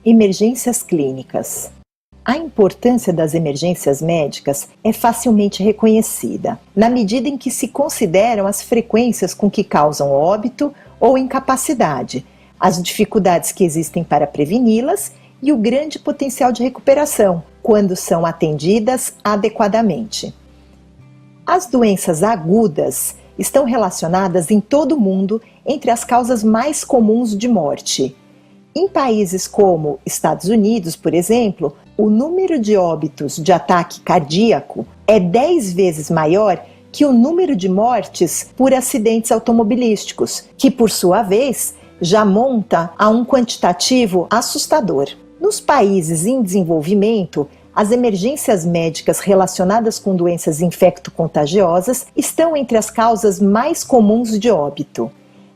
Emergências clínicas. A importância das emergências médicas é facilmente reconhecida, na medida em que se consideram as frequências com que causam óbito ou incapacidade, as dificuldades que existem para preveni-las e o grande potencial de recuperação, quando são atendidas adequadamente. As doenças agudas estão relacionadas em todo o mundo entre as causas mais comuns de morte. Em países como Estados Unidos, por exemplo, o número de óbitos de ataque cardíaco é 10 vezes maior que o número de mortes por acidentes automobilísticos, que por sua vez já monta a um quantitativo assustador. Nos países em desenvolvimento, as emergências médicas relacionadas com doenças infecto-contagiosas estão entre as causas mais comuns de óbito.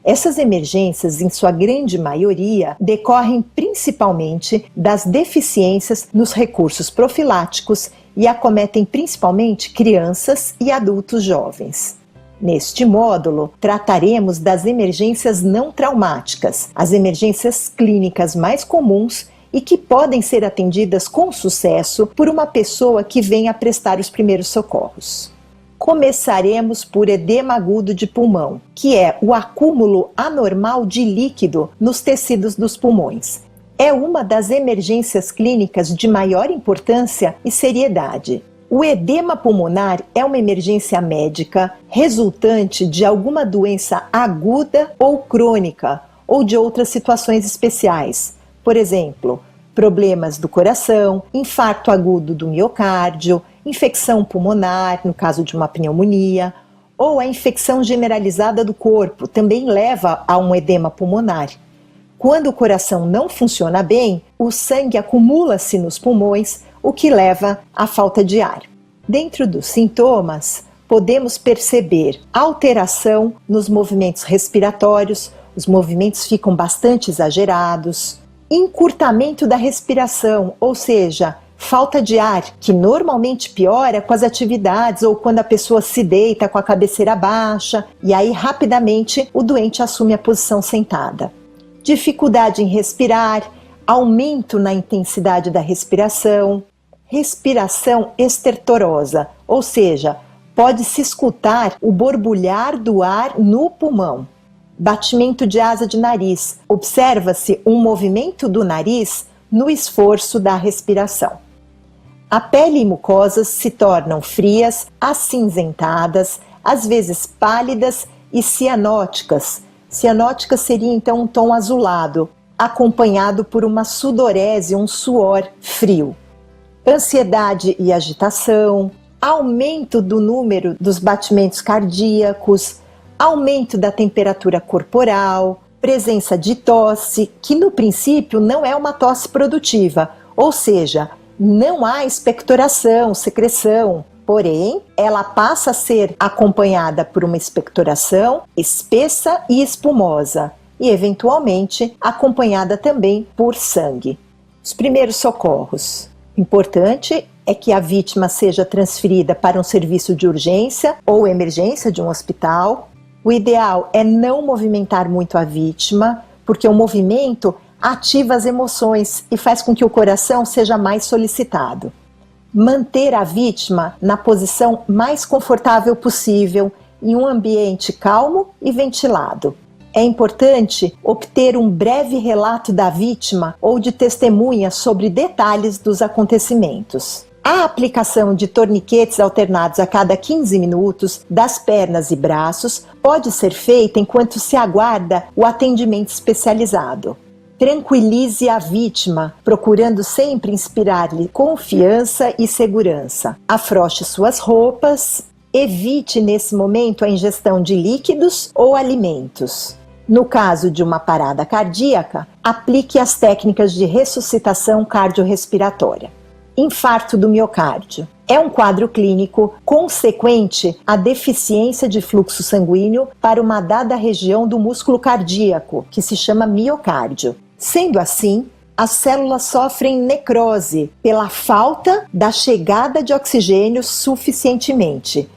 Essas emergências, em sua grande maioria, decorrem principalmente das deficiências nos recursos profiláticos e acometem principalmente crianças e adultos jovens. Neste módulo, trataremos das emergências não traumáticas, as emergências clínicas mais comuns e que podem ser atendidas com sucesso por uma pessoa que venha prestar os primeiros socorros. Começaremos por edema agudo de pulmão, que é o acúmulo anormal de líquido nos tecidos dos pulmões. É uma das emergências clínicas de maior importância e seriedade. O edema pulmonar é uma emergência médica resultante de alguma doença aguda ou crônica, ou de outras situações especiais. Por exemplo, problemas do coração, infarto agudo do miocárdio, infecção pulmonar, no caso de uma pneumonia, ou a infecção generalizada do corpo, também leva a um edema pulmonar. Quando o coração não funciona bem, o sangue acumula-se nos pulmões, o que leva à falta de ar. Dentro dos sintomas, podemos perceber alteração nos movimentos respiratórios, os movimentos ficam bastante exagerados, encurtamento da respiração, ou seja, falta de ar, que normalmente piora com as atividades ou quando a pessoa se deita com a cabeceira baixa e aí rapidamente o doente assume a posição sentada. Dificuldade em respirar, aumento na intensidade da respiração, respiração estertorosa, ou seja, pode-se escutar o borbulhar do ar no pulmão. Batimento de asa de nariz, observa-se um movimento do nariz no esforço da respiração. A pele e mucosas se tornam frias, acinzentadas, às vezes pálidas e cianóticas. Cianótica seria então um tom azulado, acompanhado por uma sudorese, um suor frio. Ansiedade e agitação, aumento do número dos batimentos cardíacos, aumento da temperatura corporal, presença de tosse, que no princípio não é uma tosse produtiva, ou seja, não há expectoração, secreção, porém, ela passa a ser acompanhada por uma expectoração espessa e espumosa e, eventualmente, acompanhada também por sangue. Os primeiros socorros. Importante é que a vítima seja transferida para um serviço de urgência ou emergência de um hospital. O ideal é não movimentar muito a vítima, porque o movimento ativa as emoções e faz com que o coração seja mais solicitado. Manter a vítima na posição mais confortável possível, em um ambiente calmo e ventilado. É importante obter um breve relato da vítima ou de testemunha sobre detalhes dos acontecimentos. A aplicação de torniquetes alternados a cada 15 minutos das pernas e braços pode ser feita enquanto se aguarda o atendimento especializado. Tranquilize a vítima, procurando sempre inspirar-lhe confiança e segurança. Afrouxe suas roupas. Evite nesse momento a ingestão de líquidos ou alimentos. No caso de uma parada cardíaca, aplique as técnicas de ressuscitação cardiorrespiratória. Infarto do miocárdio. É um quadro clínico consequente à deficiência de fluxo sanguíneo para uma dada região do músculo cardíaco, que se chama miocárdio. Sendo assim, as células sofrem necrose pela falta da chegada de oxigênio suficientemente.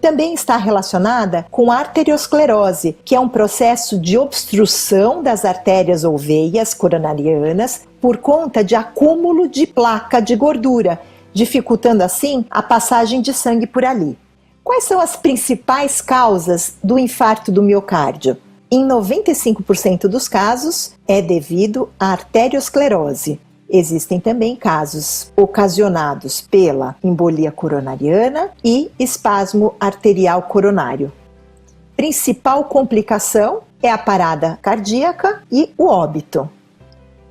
Também está relacionada com a arteriosclerose, que é um processo de obstrução das artérias ou veias coronarianas por conta de acúmulo de placa de gordura, dificultando assim a passagem de sangue por ali. Quais são as principais causas do infarto do miocárdio? Em 95% dos casos é devido à arteriosclerose. Existem também casos ocasionados pela embolia coronariana e espasmo arterial coronário. Principal complicação é a parada cardíaca e o óbito.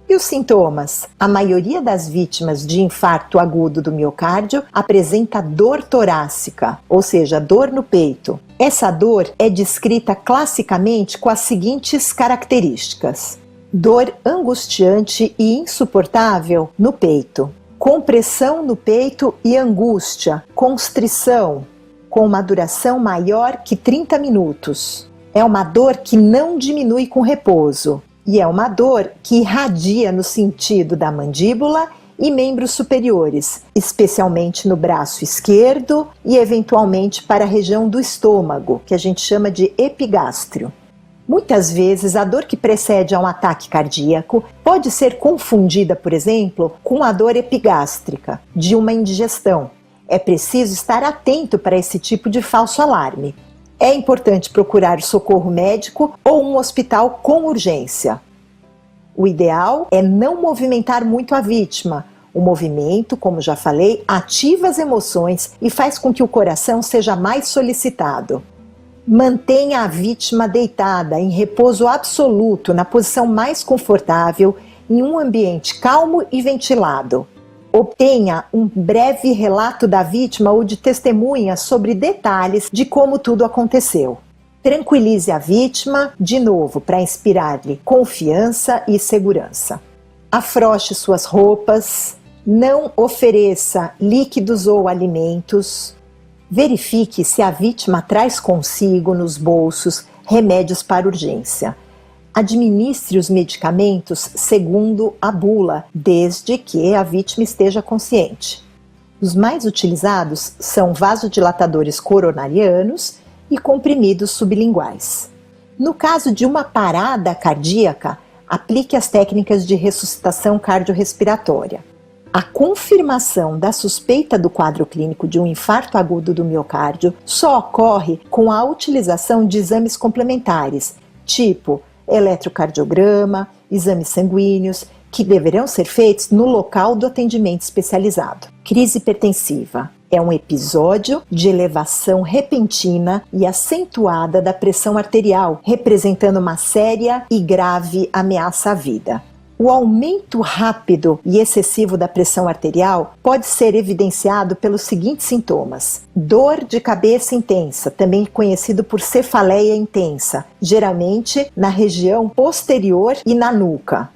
E os sintomas? A maioria das vítimas de infarto agudo do miocárdio apresenta dor torácica, ou seja, dor no peito. Essa dor é descrita classicamente com as seguintes características: dor angustiante e insuportável no peito, compressão no peito e angústia, constrição, com uma duração maior que 30 minutos. É uma dor que não diminui com repouso e é uma dor que irradia no sentido da mandíbula e membros superiores, especialmente no braço esquerdo e eventualmente para a região do estômago, que a gente chama de epigástrio. Muitas vezes, a dor que precede a um ataque cardíaco pode ser confundida, por exemplo, com a dor epigástrica de uma indigestão. É preciso estar atento para esse tipo de falso alarme. É importante procurar o socorro médico ou um hospital com urgência. O ideal é não movimentar muito a vítima. O movimento, como já falei, ativa as emoções e faz com que o coração seja mais solicitado. Mantenha a vítima deitada em repouso absoluto, na posição mais confortável, em um ambiente calmo e ventilado. Obtenha um breve relato da vítima ou de testemunha sobre detalhes de como tudo aconteceu. Tranquilize a vítima, de novo, para inspirar-lhe confiança e segurança. Afrouxe suas roupas, não ofereça líquidos ou alimentos. Verifique se a vítima traz consigo nos bolsos remédios para urgência. Administre os medicamentos segundo a bula, desde que a vítima esteja consciente. Os mais utilizados são vasodilatadores coronarianos e comprimidos sublinguais. No caso de uma parada cardíaca, aplique as técnicas de ressuscitação cardiorrespiratória. A confirmação da suspeita do quadro clínico de um infarto agudo do miocárdio só ocorre com a utilização de exames complementares, tipo eletrocardiograma, exames sanguíneos, que deverão ser feitos no local do atendimento especializado. Crise hipertensiva é um episódio de elevação repentina e acentuada da pressão arterial, representando uma séria e grave ameaça à vida. O aumento rápido e excessivo da pressão arterial pode ser evidenciado pelos seguintes sintomas: dor de cabeça intensa, também conhecido por cefaleia intensa, geralmente na região posterior e na nuca.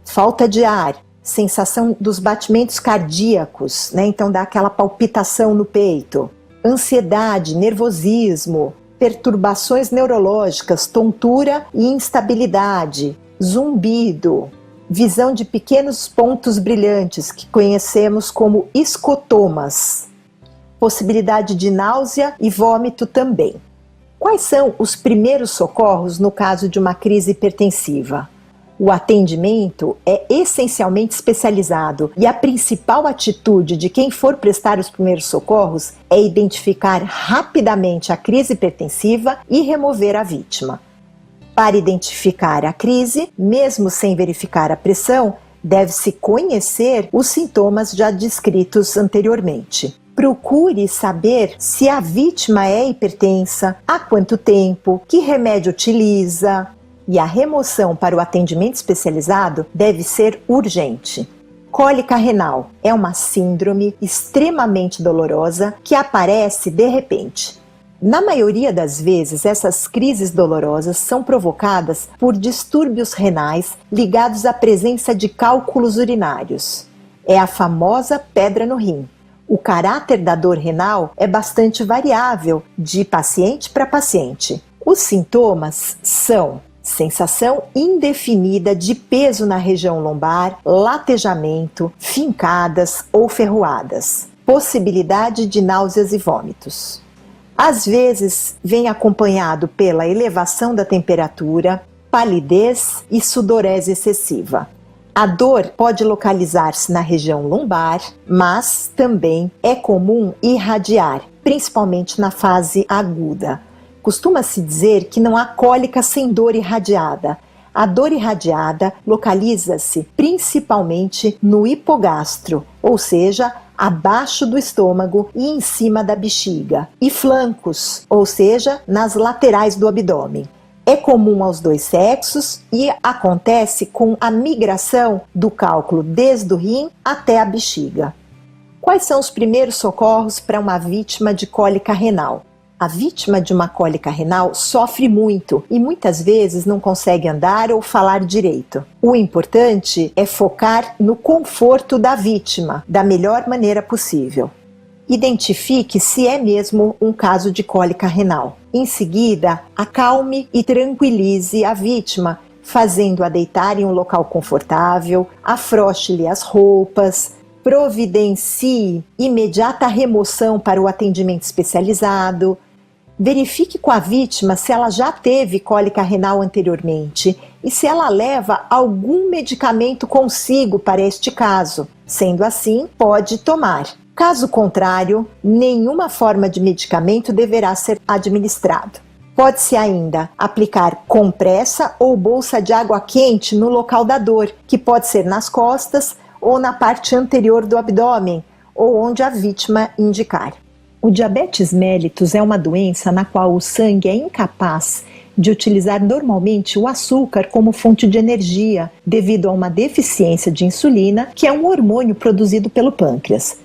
Falta de ar, sensação dos batimentos cardíacos, então dá aquela palpitação no peito. Ansiedade, nervosismo, perturbações neurológicas, tontura e instabilidade, zumbido, visão de pequenos pontos brilhantes que conhecemos como escotomas, possibilidade de náusea e vômito também. Quais são os primeiros socorros no caso de uma crise hipertensiva? O atendimento é essencialmente especializado e a principal atitude de quem for prestar os primeiros socorros é identificar rapidamente a crise hipertensiva e remover a vítima. Para identificar a crise, mesmo sem verificar a pressão, deve-se conhecer os sintomas já descritos anteriormente. Procure saber se a vítima é hipertensa, há quanto tempo, que remédio utiliza, e a remoção para o atendimento especializado deve ser urgente. Cólica renal é uma síndrome extremamente dolorosa que aparece de repente. Na maioria das vezes, essas crises dolorosas são provocadas por distúrbios renais ligados à presença de cálculos urinários. É a famosa pedra no rim. O caráter da dor renal é bastante variável de paciente para paciente. Os sintomas são sensação indefinida de peso na região lombar, latejamento, fincadas ou ferroadas, possibilidade de náuseas e vômitos. Às vezes, vem acompanhado pela elevação da temperatura, palidez e sudorese excessiva. A dor pode localizar-se na região lombar, mas também é comum irradiar, principalmente na fase aguda. Costuma-se dizer que não há cólica sem dor irradiada. A dor irradiada localiza-se principalmente no hipogastro, ou seja, abaixo do estômago e em cima da bexiga, e flancos, ou seja, nas laterais do abdômen. É comum aos dois sexos e acontece com a migração do cálculo desde o rim até a bexiga. Quais são os primeiros socorros para uma vítima de cólica renal? A vítima de uma cólica renal sofre muito e muitas vezes não consegue andar ou falar direito. O importante é focar no conforto da vítima da melhor maneira possível. Identifique se é mesmo um caso de cólica renal. Em seguida, acalme e tranquilize a vítima, fazendo-a deitar em um local confortável, afrouxe-lhe as roupas, providencie imediata remoção para o atendimento especializado. Verifique com a vítima se ela já teve cólica renal anteriormente e se ela leva algum medicamento consigo para este caso. Sendo assim, pode tomar. Caso contrário, nenhuma forma de medicamento deverá ser administrado. Pode-se ainda aplicar compressa ou bolsa de água quente no local da dor, que pode ser nas costas ou na parte anterior do abdômen, ou onde a vítima indicar. O diabetes mellitus é uma doença na qual o sangue é incapaz de utilizar normalmente o açúcar como fonte de energia, devido a uma deficiência de insulina, que é um hormônio produzido pelo pâncreas.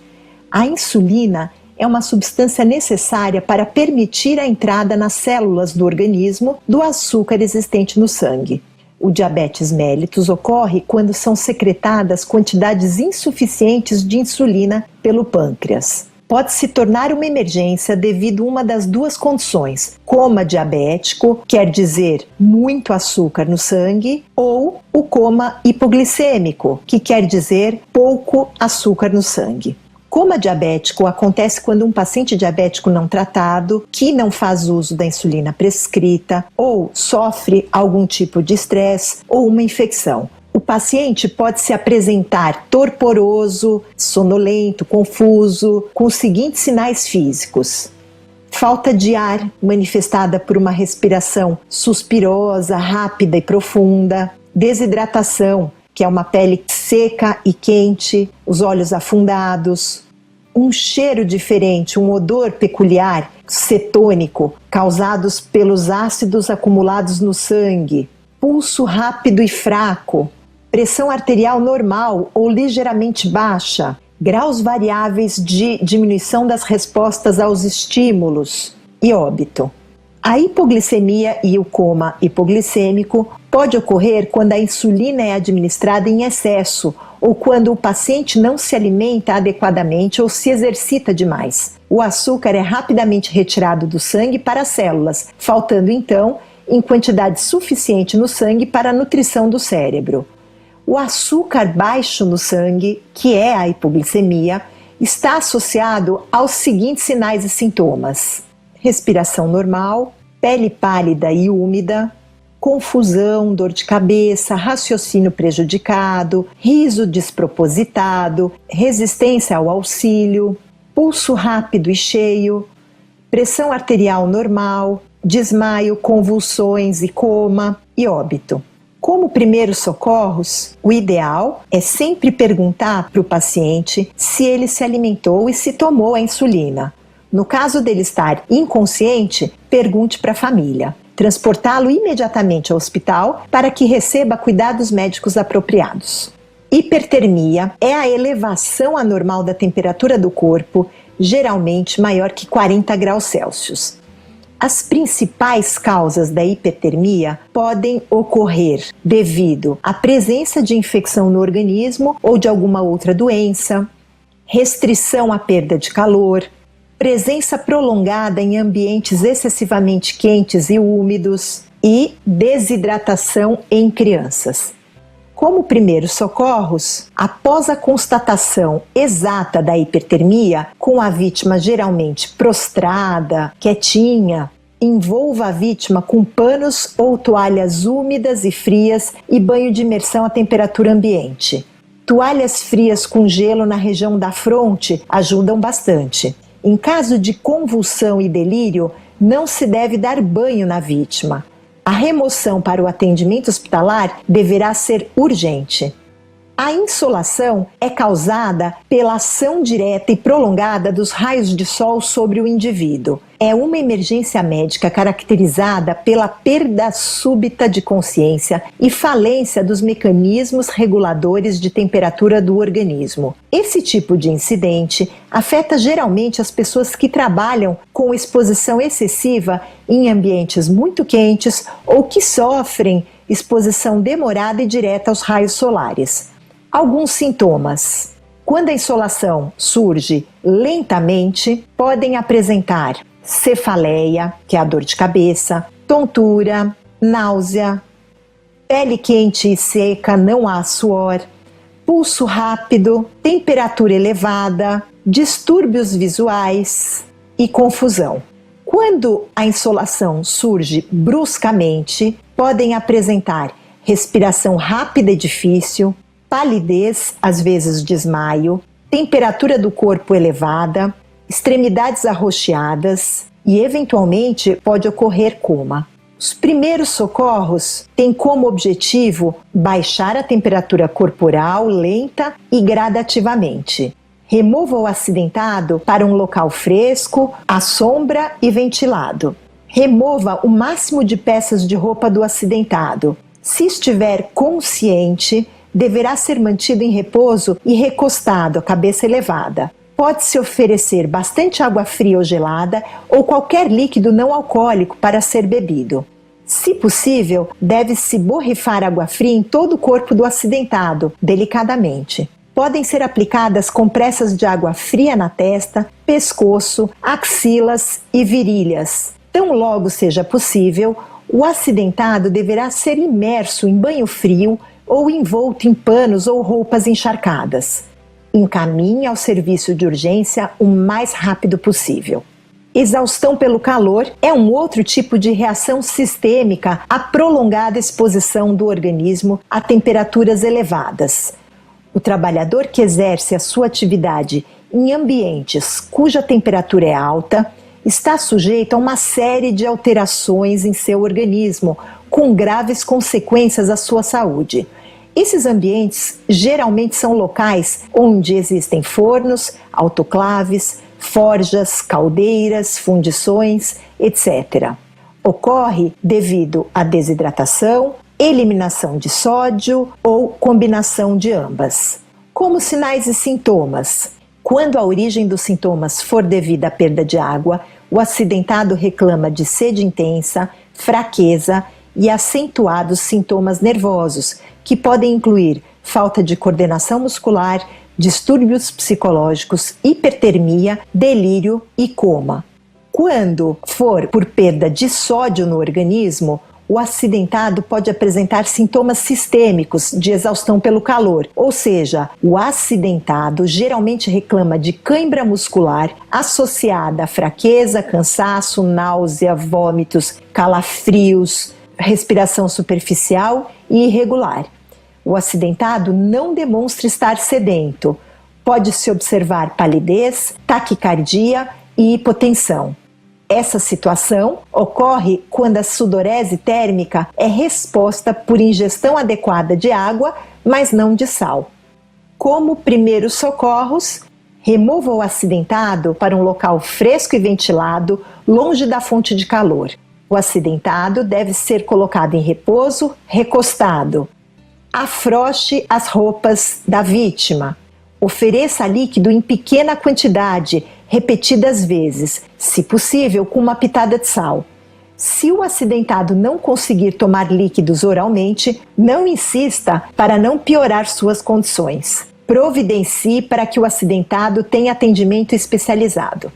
A insulina é uma substância necessária para permitir a entrada nas células do organismo do açúcar existente no sangue. O diabetes mellitus ocorre quando são secretadas quantidades insuficientes de insulina pelo pâncreas. Pode se tornar uma emergência devido a uma das duas condições: coma diabético, quer dizer muito açúcar no sangue, ou o coma hipoglicêmico, que quer dizer pouco açúcar no sangue. Coma diabético acontece quando um paciente diabético não tratado, que não faz uso da insulina prescrita, ou sofre algum tipo de estresse ou uma infecção. O paciente pode se apresentar torporoso, sonolento, confuso, com os seguintes sinais físicos: falta de ar, manifestada por uma respiração suspirosa, rápida e profunda; desidratação, que é uma pele seca e quente, os olhos afundados; um cheiro diferente, um odor peculiar, cetônico, causados pelos ácidos acumulados no sangue; pulso rápido e fraco; pressão arterial normal ou ligeiramente baixa; graus variáveis de diminuição das respostas aos estímulos; e óbito. A hipoglicemia e o coma hipoglicêmico pode ocorrer quando a insulina é administrada em excesso ou quando o paciente não se alimenta adequadamente ou se exercita demais. O açúcar é rapidamente retirado do sangue para as células, faltando então em quantidade suficiente no sangue para a nutrição do cérebro. O açúcar baixo no sangue, que é a hipoglicemia, está associado aos seguintes sinais e sintomas: respiração normal, pele pálida e úmida, confusão, dor de cabeça, raciocínio prejudicado, riso despropositado, resistência ao auxílio, pulso rápido e cheio, pressão arterial normal, desmaio, convulsões e coma e óbito. Como primeiros socorros, o ideal é sempre perguntar para o paciente se ele se alimentou e se tomou a insulina. No caso dele estar inconsciente, pergunte para a família. Transportá-lo imediatamente ao hospital para que receba cuidados médicos apropriados. Hipertermia é a elevação anormal da temperatura do corpo, geralmente maior que 40 graus Celsius. As principais causas da hipertermia podem ocorrer devido à presença de infecção no organismo ou de alguma outra doença, restrição à perda de calor, presença prolongada em ambientes excessivamente quentes e úmidos e desidratação em crianças. Como primeiros socorros, após a constatação exata da hipertermia, com a vítima geralmente prostrada, quietinha, envolva a vítima com panos ou toalhas úmidas e frias e banho de imersão à temperatura ambiente. Toalhas frias com gelo na região da fronte ajudam bastante. Em caso de convulsão e delírio, não se deve dar banho na vítima. A remoção para o atendimento hospitalar deverá ser urgente. A insolação é causada pela ação direta e prolongada dos raios de sol sobre o indivíduo. É uma emergência médica caracterizada pela perda súbita de consciência e falência dos mecanismos reguladores de temperatura do organismo. Esse tipo de incidente afeta geralmente as pessoas que trabalham com exposição excessiva em ambientes muito quentes ou que sofrem exposição demorada e direta aos raios solares. Alguns sintomas. Quando a insolação surge lentamente, podem apresentar cefaleia, que é a dor de cabeça, tontura, náusea, pele quente e seca, não há suor, pulso rápido, temperatura elevada, distúrbios visuais e confusão. Quando a insolação surge bruscamente, podem apresentar respiração rápida e difícil, palidez, às vezes desmaio, temperatura do corpo elevada, extremidades arroxeadas e, eventualmente, pode ocorrer coma. Os primeiros socorros têm como objetivo baixar a temperatura corporal lenta e gradativamente. Remova o acidentado para um local fresco, à sombra e ventilado. Remova o máximo de peças de roupa do acidentado. Se estiver consciente, deverá ser mantido em repouso e recostado, a cabeça elevada. Pode-se oferecer bastante água fria ou gelada ou qualquer líquido não alcoólico para ser bebido. Se possível, deve-se borrifar água fria em todo o corpo do acidentado, delicadamente. Podem ser aplicadas compressas de água fria na testa, pescoço, axilas e virilhas. Tão logo seja possível, o acidentado deverá ser imerso em banho frio ou envolto em panos ou roupas encharcadas. Encaminhe ao serviço de urgência o mais rápido possível. Exaustão pelo calor é um outro tipo de reação sistêmica à prolongada exposição do organismo a temperaturas elevadas. O trabalhador que exerce a sua atividade em ambientes cuja temperatura é alta está sujeito a uma série de alterações em seu organismo, com graves consequências à sua saúde. Esses ambientes geralmente são locais onde existem fornos, autoclaves, forjas, caldeiras, fundições, etc. Ocorre devido à desidratação, eliminação de sódio ou combinação de ambas. Como sinais e sintomas? Quando a origem dos sintomas for devida à perda de água, o acidentado reclama de sede intensa, fraqueza e acentuados sintomas nervosos, que podem incluir falta de coordenação muscular, distúrbios psicológicos, hipertermia, delírio e coma. Quando for por perda de sódio no organismo, o acidentado pode apresentar sintomas sistêmicos de exaustão pelo calor, ou seja, o acidentado geralmente reclama de cãibra muscular associada a fraqueza, cansaço, náusea, vômitos, calafrios, respiração superficial e irregular. O acidentado não demonstra estar sedento. Pode-se observar palidez, taquicardia e hipotensão. Essa situação ocorre quando a sudorese térmica é resposta por ingestão adequada de água, mas não de sal. Como primeiros socorros, remova o acidentado para um local fresco e ventilado, longe da fonte de calor. O acidentado deve ser colocado em repouso, recostado. Afrouxe as roupas da vítima. Ofereça líquido em pequena quantidade, repetidas vezes, se possível com uma pitada de sal. Se o acidentado não conseguir tomar líquidos oralmente, não insista para não piorar suas condições. Providencie para que o acidentado tenha atendimento especializado.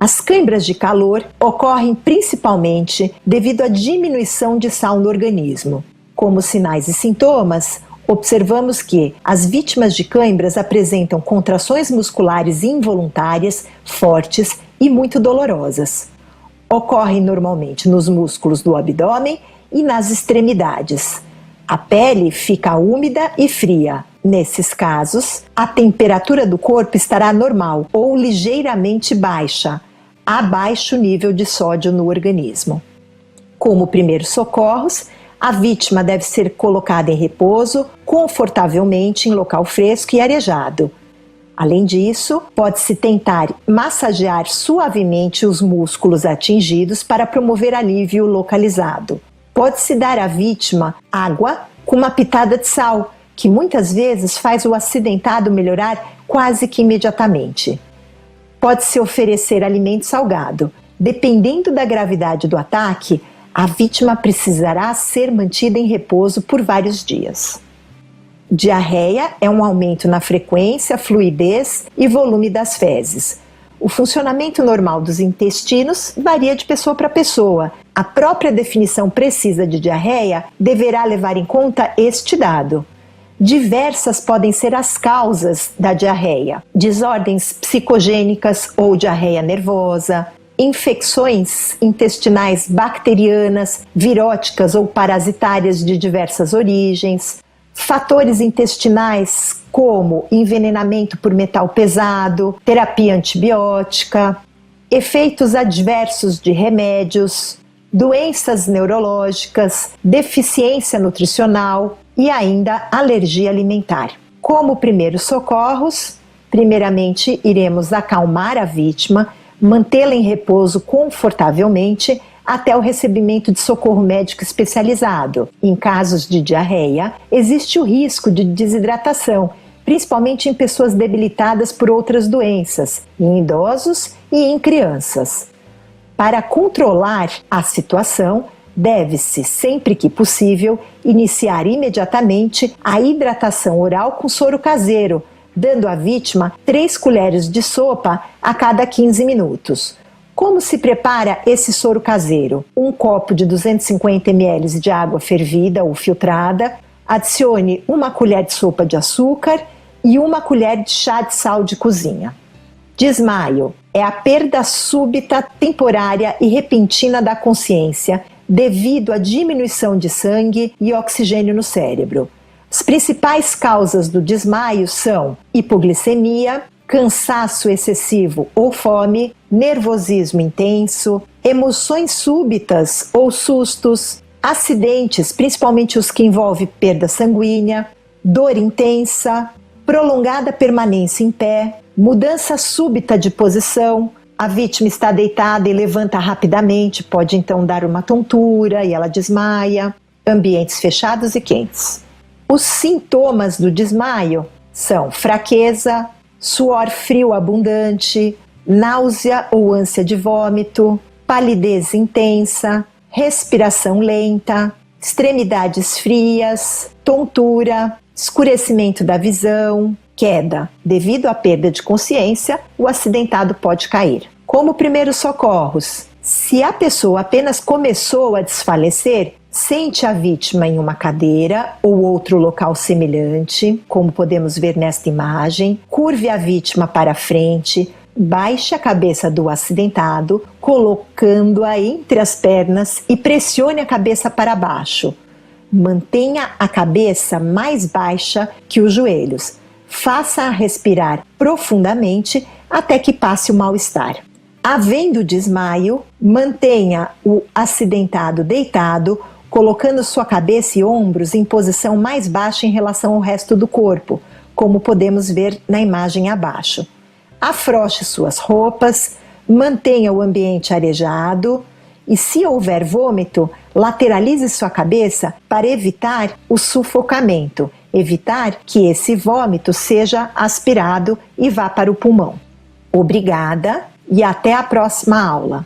As câimbras de calor ocorrem principalmente devido à diminuição de sal no organismo. Como sinais e sintomas, observamos que as vítimas de cãibras apresentam contrações musculares involuntárias, fortes e muito dolorosas. Ocorrem normalmente nos músculos do abdômen e nas extremidades. A pele fica úmida e fria. Nesses casos, a temperatura do corpo estará normal ou ligeiramente baixa, a baixo nível de sódio no organismo. Como primeiros socorros, a vítima deve ser colocada em repouso confortavelmente em local fresco e arejado. Além disso, pode-se tentar massagear suavemente os músculos atingidos para promover alívio localizado. Pode-se dar à vítima água com uma pitada de sal, que muitas vezes faz o acidentado melhorar quase que imediatamente. Pode-se oferecer alimento salgado. Dependendo da gravidade do ataque, a vítima precisará ser mantida em repouso por vários dias. Diarreia é um aumento na frequência, fluidez e volume das fezes. O funcionamento normal dos intestinos varia de pessoa para pessoa. A própria definição precisa de diarreia deverá levar em conta este dado. Diversas podem ser as causas da diarreia: desordens psicogênicas ou diarreia nervosa, infecções intestinais bacterianas, viróticas ou parasitárias de diversas origens, fatores intestinais como envenenamento por metal pesado, terapia antibiótica, efeitos adversos de remédios, doenças neurológicas, deficiência nutricional e ainda alergia alimentar. Como primeiros socorros, primeiramente iremos acalmar a vítima, mantê-la em repouso confortavelmente até o recebimento de socorro médico especializado. Em casos de diarreia, existe o risco de desidratação, principalmente em pessoas debilitadas por outras doenças, em idosos e em crianças. Para controlar a situação, deve-se, sempre que possível, iniciar imediatamente a hidratação oral com soro caseiro, dando à vítima 3 colheres de sopa a cada 15 minutos. Como se prepara esse soro caseiro? Um copo de 250 ml de água fervida ou filtrada, adicione 1 colher de sopa de açúcar e 1 colher de chá de sal de cozinha. Desmaio é a perda súbita, temporária e repentina da consciência devido à diminuição de sangue e oxigênio no cérebro. As principais causas do desmaio são hipoglicemia, cansaço excessivo ou fome, nervosismo intenso, emoções súbitas ou sustos, acidentes, principalmente os que envolvem perda sanguínea, dor intensa, prolongada permanência em pé, mudança súbita de posição. A vítima está deitada e levanta rapidamente, pode então dar uma tontura e ela desmaia. Ambientes fechados e quentes. Os sintomas do desmaio são fraqueza, suor frio abundante, náusea ou ânsia de vômito, palidez intensa, respiração lenta, extremidades frias, tontura, escurecimento da visão, queda. Devido à perda de consciência, o acidentado pode cair. Como primeiros socorros, se a pessoa apenas começou a desfalecer, sente a vítima em uma cadeira ou outro local semelhante, como podemos ver nesta imagem, curve a vítima para frente, baixe a cabeça do acidentado, colocando-a entre as pernas e pressione a cabeça para baixo. Mantenha a cabeça mais baixa que os joelhos. Faça-a respirar profundamente até que passe o mal-estar. Havendo desmaio, mantenha o acidentado deitado, colocando sua cabeça e ombros em posição mais baixa em relação ao resto do corpo, como podemos ver na imagem abaixo. Afrouxe suas roupas, mantenha o ambiente arejado e, se houver vômito, lateralize sua cabeça para evitar o sufocamento, evitar que esse vômito seja aspirado e vá para o pulmão. Obrigada e até a próxima aula!